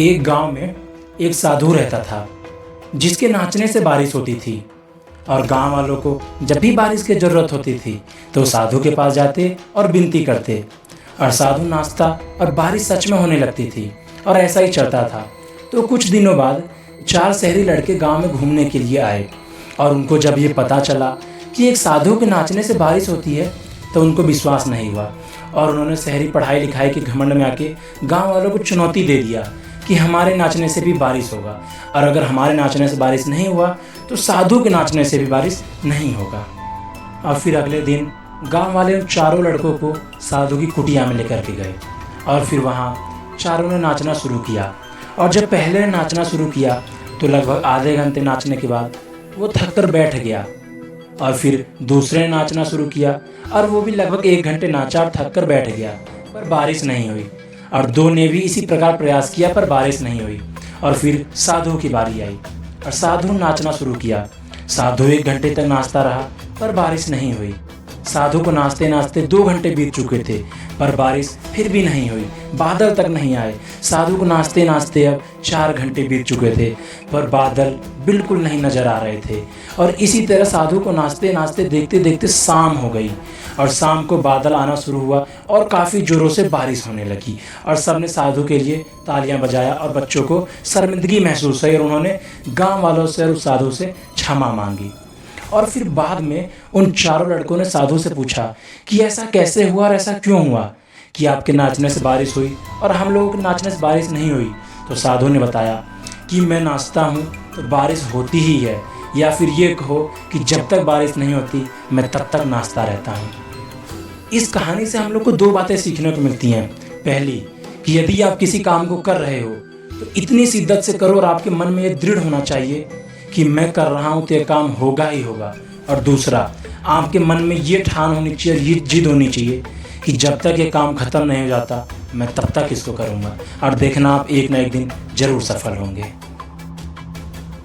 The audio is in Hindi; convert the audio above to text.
एक गांव में एक साधु रहता था जिसके नाचने से बारिश होती थी। और गांव वालों को जब भी बारिश की ज़रूरत होती थी तो साधु के पास जाते और विनती करते और साधु नाचता और बारिश सच में होने लगती थी। और ऐसा ही चलता था। तो कुछ दिनों बाद 4 शहरी लड़के गांव में घूमने के लिए आए और उनको जब ये पता चला कि एक साधु के नाचने से बारिश होती है तो उनको विश्वास नहीं हुआ और उन्होंने शहरी पढ़ाई लिखाई के घमंड में आके गांव वालों को चुनौती दे दिया कि हमारे नाचने से भी बारिश होगा, और अगर हमारे नाचने से बारिश नहीं हुआ तो साधु के नाचने से भी बारिश नहीं होगा। और फिर अगले दिन गांव वाले उन चारों लड़कों को साधु की कुटिया में लेकर के गए और फिर वहाँ चारों ने नाचना शुरू किया। और जब पहले ने नाचना शुरू किया तो लगभग आधे घंटे नाचने के बाद वो थक कर बैठ गया और फिर दूसरे ने नाचना शुरू किया और वो भी लगभग 1 घंटे नाचा और थक कर बैठ गया, पर बारिश नहीं हुई। और 2 ने भी इसी प्रकार प्रयास किया पर बारिश नहीं हुई। और फिर साधु की बारी आई और साधु नाचना शुरू किया। साधु 1 घंटे तक नाचता रहा पर बारिश नहीं हुई। साधु को नाचते नाचते 2 घंटे बीत चुके थे पर बारिश फिर भी नहीं हुई, बादल तक नहीं आए। साधु को नाचते नाचते अब 4 घंटे बीत चुके थे पर बादल बिल्कुल नहीं नजर आ रहे थे। और इसी तरह साधु को नाचते नाचते देखते देखते शाम हो गई और शाम को बादल आना शुरू हुआ और काफ़ी ज़ोरों से बारिश होने लगी। और सबने साधु के लिए तालियां बजाया और बच्चों को शर्मिंदगी महसूस हुई और उन्होंने गांव वालों से और उस साधु से क्षमा मांगी। और फिर बाद में उन चारों लड़कों ने साधु से पूछा कि ऐसा कैसे हुआ और ऐसा क्यों हुआ कि आपके नाचने से बारिश हुई और हम लोगों के नाचने से बारिश नहीं हुई। तो साधु ने बताया कि मैं नाचता हूँ तो बारिश होती ही है, या फिर ये कहो कि जब तक बारिश नहीं होती मैं तब तक नाचता रहता हूँ। इस कहानी से हम लोग को 2 बातें सीखने को मिलती हैं। पहली कि यदि आप किसी काम को कर रहे हो तो इतनी शिद्दत से करो और आपके मन में ये दृढ़ होना चाहिए कि मैं कर रहा हूँ तो ये काम होगा ही होगा। और दूसरा, आपके मन में ये ठान होनी चाहिए, ये जिद होनी चाहिए कि जब तक ये काम ख़त्म नहीं हो जाता मैं तब तक इसको करूँगा। और देखना आप एक ना एक दिन ज़रूर सफल होंगे।